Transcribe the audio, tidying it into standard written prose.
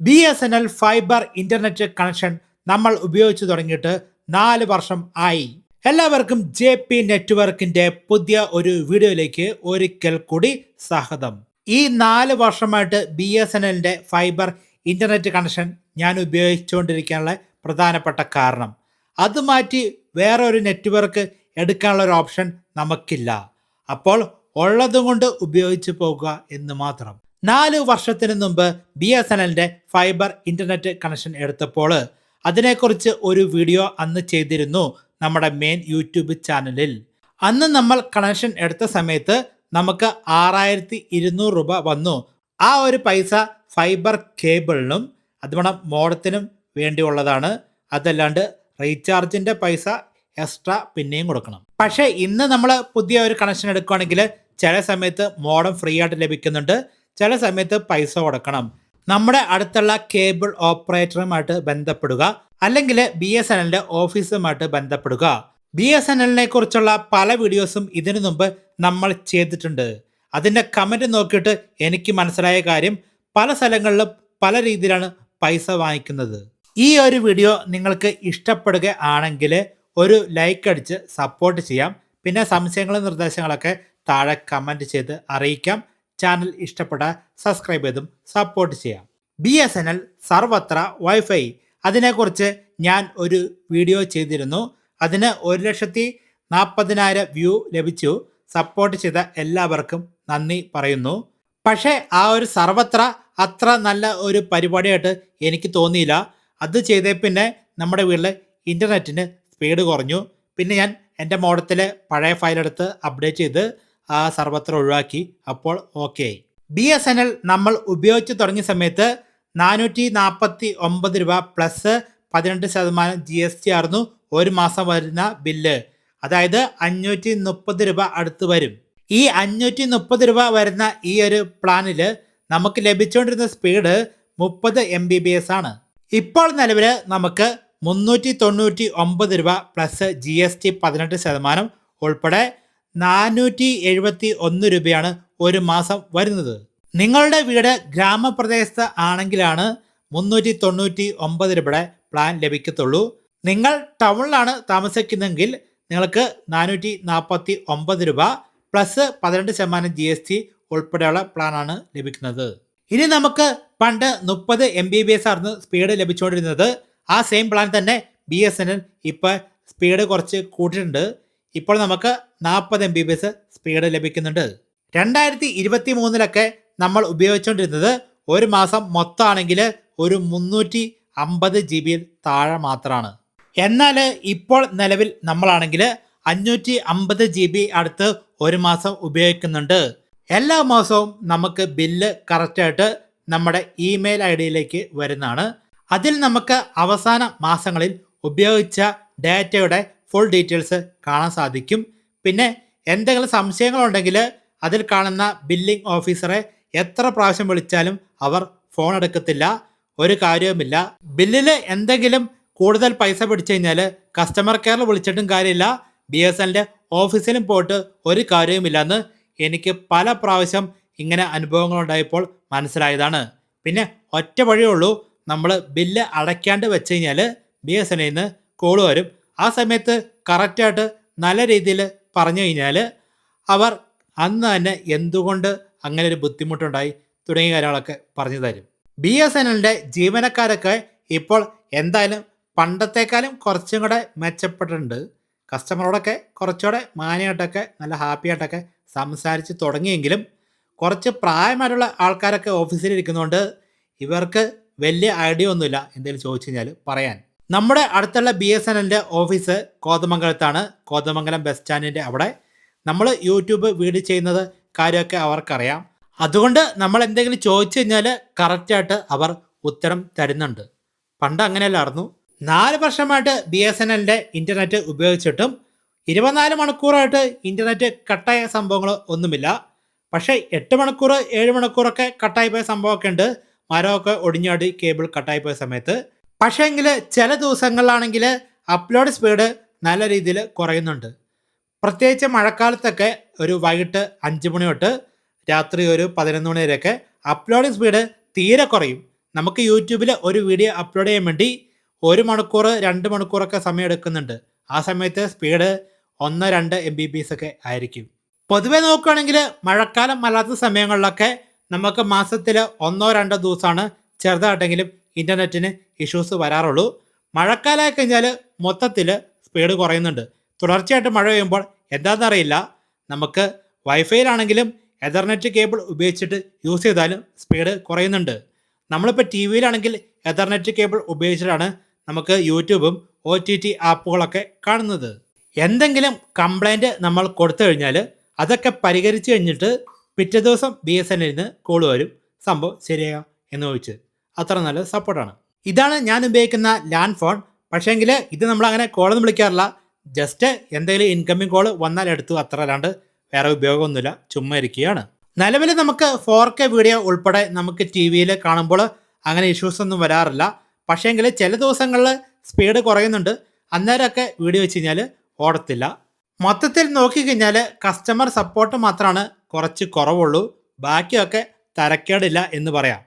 BSNL fibre internet connection നമ്മൾ ഉപയോഗിച്ചു തുടങ്ങിയിട്ട് 4 വർഷം ആയി. എല്ലാവർക്കും JP നെറ്റ്വർക്കിന്റെ പുതിയ ഒരു വീഡിയോയിലേക്ക് ഒരിക്കൽ കൂടി സ്വാഗതം. ഈ 4 വർഷമായിട്ട് BSNLന്റെ ഫൈബർ ഇന്റർനെറ്റ് കണക്ഷൻ ഞാൻ ഉപയോഗിച്ചുകൊണ്ടിരിക്കാനുള്ള പ്രധാനപ്പെട്ട കാരണം, അത് മാറ്റി വേറെ ഒരു നെറ്റ്വർക്ക് എടുക്കാനുള്ള ഒരു ഓപ്ഷൻ നമുക്കില്ല. അപ്പോൾ ഉള്ളതും കൊണ്ട് ഉപയോഗിച്ചു പോകുക എന്ന് മാത്രം. 4 വർഷത്തിന് മുമ്പ് BSNLന്റെ ഫൈബർ ഇന്റർനെറ്റ് കണക്ഷൻ എടുത്തപ്പോൾ അതിനെക്കുറിച്ച് ഒരു വീഡിയോ അന്ന് ചെയ്തിരുന്നു നമ്മുടെ മെയിൻ യൂട്യൂബ് ചാനലിൽ. അന്ന് നമ്മൾ കണക്ഷൻ എടുത്ത സമയത്ത് നമുക്ക് 6200 രൂപ വന്നു. ആ ഒരു പൈസ ഫൈബർ കേബിളിനും അതുപോലെ മോഡത്തിനും വേണ്ടിയുള്ളതാണ്. അതല്ലാണ്ട് റീചാർജിന്റെ പൈസ എക്സ്ട്രാ പിന്നെയും കൊടുക്കണം. പക്ഷേ ഇന്ന് നമ്മൾ പുതിയ ഒരു കണക്ഷൻ എടുക്കുകയാണെങ്കിൽ ചില സമയത്ത് മോഡം ഫ്രീ ആയിട്ട് ലഭിക്കുന്നുണ്ട്, ചില സമയത്ത് പൈസ കൊടുക്കണം. നമ്മുടെ അടുത്തുള്ള കേബിൾ ഓപ്പറേറ്ററുമായിട്ട് ബന്ധപ്പെടുക, അല്ലെങ്കിൽ BSNLന്റെ ഓഫീസുമായിട്ട് ബന്ധപ്പെടുക. BSNLനെ കുറിച്ചുള്ള പല വീഡിയോസും ഇതിനു മുമ്പ് നമ്മൾ ചെയ്തിട്ടുണ്ട്. അതിൻ്റെ കമൻറ്റ് നോക്കിയിട്ട് എനിക്ക് മനസ്സിലായ കാര്യം, പല സ്ഥലങ്ങളിലും പല രീതിയിലാണ് പൈസ വാങ്ങിക്കുന്നത്. ഈ ഒരു വീഡിയോ നിങ്ങൾക്ക് ഇഷ്ടപ്പെടുകയാണെങ്കിൽ ഒരു ലൈക്ക് അടിച്ച് സപ്പോർട്ട് ചെയ്യാം. പിന്നെ സംശയങ്ങളും നിർദ്ദേശങ്ങളൊക്കെ താഴെ കമൻറ്റ് ചെയ്ത് അറിയിക്കാം. ചാനൽ ഇഷ്ടപ്പെട്ട സബ്സ്ക്രൈബ് ചെയ്തും സപ്പോർട്ട് ചെയ്യാം. BSNL സർവത്ര വൈഫൈ, അതിനെക്കുറിച്ച് ഞാൻ ഒരു വീഡിയോ ചെയ്തിരുന്നു. അതിന് 1,40,000 വ്യൂ ലഭിച്ചു. സപ്പോർട്ട് ചെയ്ത എല്ലാവർക്കും നന്ദി പറയുന്നു. പക്ഷേ ആ ഒരു സർവത്ര അത്ര നല്ല ഒരു പരിപാടിയായിട്ട് എനിക്ക് തോന്നിയില്ല. അത് ചെയ്തേ പിന്നെ നമ്മുടെ വീട്ടിൽ ഇൻ്റർനെറ്റിന് സ്പീഡ് കുറഞ്ഞു. പിന്നെ ഞാൻ എൻ്റെ മോഡത്തിലെ പഴയ ഫയലെടുത്ത് അപ്ഡേറ്റ് ചെയ്ത് ആ സർവത്ര ഒഴിവാക്കി. അപ്പോൾ ഓക്കെ. BSNL നമ്മൾ ഉപയോഗിച്ച് തുടങ്ങിയ സമയത്ത് 449 രൂപ പ്ലസ് 18% GST ആയിരുന്നു ഒരു മാസം വരുന്ന ബില്ല്. അതായത് 530 രൂപ അടുത്ത് വരും. ഈ 530 രൂപ വരുന്ന ഈ ഒരു പ്ലാനിൽ നമുക്ക് ലഭിച്ചുകൊണ്ടിരുന്ന സ്പീഡ് 30 MBPS ആണ്. ഇപ്പോൾ നിലവിൽ നമുക്ക് 399 രൂപ പ്ലസ് GST 18% ഉൾപ്പെടെ 471 രൂപയാണ് ഒരു മാസം വരുന്നത്. നിങ്ങളുടെ വീട് ഗ്രാമപ്രദേശത്ത് ആണെങ്കിലാണ് 399 രൂപയുടെ പ്ലാൻ ലഭിക്കത്തുള്ളൂ. നിങ്ങൾ ടൗണിലാണ് താമസിക്കുന്നതെങ്കിൽ നിങ്ങൾക്ക് 449 രൂപ പ്ലസ് 18% GST ഉൾപ്പെടെയുള്ള പ്ലാനാണ് ലഭിക്കുന്നത്. ഇനി നമുക്ക് പണ്ട് 30 MBPS ആയിരുന്നു സ്പീഡ് ലഭിച്ചുകൊണ്ടിരുന്നത്. ആ സെയിം പ്ലാൻ തന്നെ BSNL ഇപ്പോൾ സ്പീഡ് കുറച്ച് കൂട്ടിയിട്ടുണ്ട്. ഇപ്പോൾ നമുക്ക് 40 MBPS സ്പീഡ് ലഭിക്കുന്നുണ്ട്. 2023 നമ്മൾ ഉപയോഗിച്ചുകൊണ്ടിരുന്നത് ഒരു മാസം മൊത്തമാണെങ്കിൽ ഒരു 350 GB താഴെ മാത്രമാണ്. എന്നാൽ ഇപ്പോൾ നിലവിൽ നമ്മളാണെങ്കിൽ 550 GB അടുത്ത് ഒരു മാസം ഉപയോഗിക്കുന്നുണ്ട്. എല്ലാ മാസവും നമുക്ക് ബില്ല് കറക്റ്റായിട്ട് നമ്മുടെ ഇമെയിൽ ID വരുന്നതാണ്. അതിൽ നമുക്ക് അവസാന മാസങ്ങളിൽ ഉപയോഗിച്ച ഡാറ്റയുടെ ഫുൾ ഡീറ്റെയിൽസ് കാണാൻ സാധിക്കും. പിന്നെ എന്തെങ്കിലും സംശയങ്ങളുണ്ടെങ്കിൽ അതിൽ കാണുന്ന ബില്ലിംഗ് ഓഫീസറെ എത്ര പ്രാവശ്യം വിളിച്ചാലും അവർ ഫോൺ എടുക്കത്തില്ല. ഒരു കാര്യവുമില്ല. ബില്ലിൽ എന്തെങ്കിലും കൂടുതൽ പൈസ പിടിച്ചു കഴിഞ്ഞാൽ കസ്റ്റമർ കെയറിൽ വിളിച്ചിട്ടും കാര്യമില്ല, BSNLന്റെ ഓഫീസിലും പോയിട്ട് ഒരു കാര്യവുമില്ലെന്ന് എനിക്ക് പല പ്രാവശ്യം ഇങ്ങനെ അനുഭവങ്ങളുണ്ടായപ്പോൾ മനസ്സിലായതാണ്. പിന്നെ ഒറ്റ വഴിയേ ഉള്ളൂ, നമ്മൾ ബില്ല് അടയ്ക്കാണ്ട് വെച്ച് കഴിഞ്ഞാൽ BSNLയിൽ നിന്ന് കോൾ വരും. ആ സമയത്ത് കറക്റ്റായിട്ട് നല്ല രീതിയിൽ പറഞ്ഞു കഴിഞ്ഞാൽ അവർ അന്ന് തന്നെ എന്തുകൊണ്ട് അങ്ങനെ ഒരു ബുദ്ധിമുട്ടുണ്ടായി തുടങ്ങിയ കാര്യങ്ങളൊക്കെ പറഞ്ഞു തരും. BSNLന്റെ ജീവനക്കാരൊക്കെ ഇപ്പോൾ എന്തായാലും പണ്ടത്തെക്കാളും കുറച്ചും കൂടെ മെച്ചപ്പെട്ടിട്ടുണ്ട്. കസ്റ്റമറോടൊക്കെ കുറച്ചുകൂടെ മാന്യമായിട്ടൊക്കെ നല്ല ഹാപ്പി ആയിട്ടൊക്കെ സംസാരിച്ച് തുടങ്ങിയെങ്കിലും കുറച്ച് പ്രായമായിട്ടുള്ള ആൾക്കാരൊക്കെ ഓഫീസിൽ ഇരിക്കുന്നതുകൊണ്ട് ഇവർക്ക് വലിയ ഐഡിയ ഒന്നുമില്ല എന്തെങ്കിലും ചോദിച്ചു കഴിഞ്ഞാൽ പറയാൻ. നമ്മുടെ അടുത്തുള്ള BSNLന്റെ ഓഫീസ് കോതമംഗലത്താണ്. കോതമംഗലം ബസ് സ്റ്റാൻഡിൻ്റെ അവിടെ. നമ്മൾ യൂട്യൂബ് വീഡിയോ ചെയ്യുന്നത് കാര്യമൊക്കെ അവർക്കറിയാം. അതുകൊണ്ട് നമ്മൾ എന്തെങ്കിലും ചോദിച്ചു കഴിഞ്ഞാൽ കറക്റ്റായിട്ട് അവർ ഉത്തരം തരുന്നുണ്ട്. പണ്ട് അങ്ങനെയല്ലായിരുന്നു. 4 വർഷമായിട്ട് BSNLന്റെ ഇൻ്റർനെറ്റ് ഉപയോഗിച്ചിട്ടും 24 മണിക്കൂറായിട്ട് ഇൻ്റർനെറ്റ് കട്ടായ സംഭവങ്ങൾ ഒന്നുമില്ല. പക്ഷേ 8 മണിക്കൂർ 7 മണിക്കൂറൊക്കെ കട്ടായി പോയ സംഭവമൊക്കെ ഉണ്ട്. മരമൊക്കെ ഒടിഞ്ഞാടി കേബിൾ കട്ടായി പോയ സമയത്ത്. പക്ഷേ എങ്കിൽ ചില ദിവസങ്ങളിലാണെങ്കിൽ അപ്ലോഡ് സ്പീഡ് നല്ല രീതിയിൽ കുറയുന്നുണ്ട്. പ്രത്യേകിച്ച് മഴക്കാലത്തൊക്കെ ഒരു വൈകിട്ട് 5 മണി തൊട്ട് രാത്രി ഒരു 11 മണി വരെയൊക്കെ അപ്ലോഡിംഗ് സ്പീഡ് തീരെ കുറയും. നമുക്ക് യൂട്യൂബിൽ ഒരു വീഡിയോ അപ്ലോഡ് ചെയ്യാൻ വേണ്ടി 1 മണിക്കൂർ 2 മണിക്കൂറൊക്കെ സമയം എടുക്കുന്നുണ്ട്. ആ സമയത്ത് സ്പീഡ് 1-2 MBPS ഒക്കെ ആയിരിക്കും. പൊതുവെ നോക്കുകയാണെങ്കിൽ മഴക്കാലം അല്ലാത്ത സമയങ്ങളിലൊക്കെ നമുക്ക് മാസത്തിൽ 1-2 ദിവസമാണ് ചെറുതായിട്ടെങ്കിലും ഇൻ്റർനെറ്റിന് ഇഷ്യൂസ് വരാറുള്ളൂ. മഴക്കാലമായി കഴിഞ്ഞാൽ മൊത്തത്തിൽ സ്പീഡ് കുറയുന്നുണ്ട്. തുടർച്ചയായിട്ട് മഴ പെയ്യുമ്പോൾ എന്താണെന്നറിയില്ല, നമുക്ക് വൈഫൈയിലാണെങ്കിലും എതർനെറ്റ് കേബിൾ ഉപയോഗിച്ചിട്ട് യൂസ് ചെയ്താലും സ്പീഡ് കുറയുന്നുണ്ട്. നമ്മളിപ്പോൾ ടി വിയിലാണെങ്കിൽ എതർനെറ്റ് കേബിൾ ഉപയോഗിച്ചിട്ടാണ് നമുക്ക് യൂട്യൂബും OTT ആപ്പുകളൊക്കെ കാണുന്നത്. എന്തെങ്കിലും കംപ്ലൈൻറ്റ് നമ്മൾ കൊടുത്തു കഴിഞ്ഞാൽ അതൊക്കെ പരിഹരിച്ചു കഴിഞ്ഞിട്ട് പിറ്റേ ദിവസം BSNL കോൾ വരും, സംഭവം ശരിയായോ എന്ന് ചോദിച്ച്. അത്ര നല്ല സപ്പോർട്ടാണ്. ഇതാണ് ഞാൻ ഉപയോഗിക്കുന്ന ലാൻഡ് ഫോൺ. പക്ഷേങ്കിൽ ഇത് നമ്മളങ്ങനെ കോളൊന്നും വിളിക്കാറില്ല. ജസ്റ്റ് എന്തെങ്കിലും ഇൻകമിങ് കോൾ വന്നാൽ എടുത്തു, അത്ര അല്ലാണ്ട് വേറെ ഉപയോഗമൊന്നുമില്ല, ചുമ്മാ ഇരിക്കുകയാണ്. നിലവിൽ നമുക്ക് 4K വീഡിയോ ഉൾപ്പെടെ നമുക്ക് ടി വിയിൽ കാണുമ്പോൾ അങ്ങനെ ഇഷ്യൂസ് ഒന്നും വരാറില്ല. പക്ഷേങ്കിൽ ചില ദിവസങ്ങളിൽ സ്പീഡ് കുറയുന്നുണ്ട്. അന്നേരമൊക്കെ വീഡിയോ വെച്ച് കഴിഞ്ഞാൽ ഓടത്തില്ല. മൊത്തത്തിൽ നോക്കിക്കഴിഞ്ഞാൽ കസ്റ്റമർ സപ്പോർട്ട് മാത്രമാണ് കുറച്ച് കുറവുള്ളൂ. ബാക്കിയൊക്കെ തരക്കേടില്ല എന്ന് പറയാം.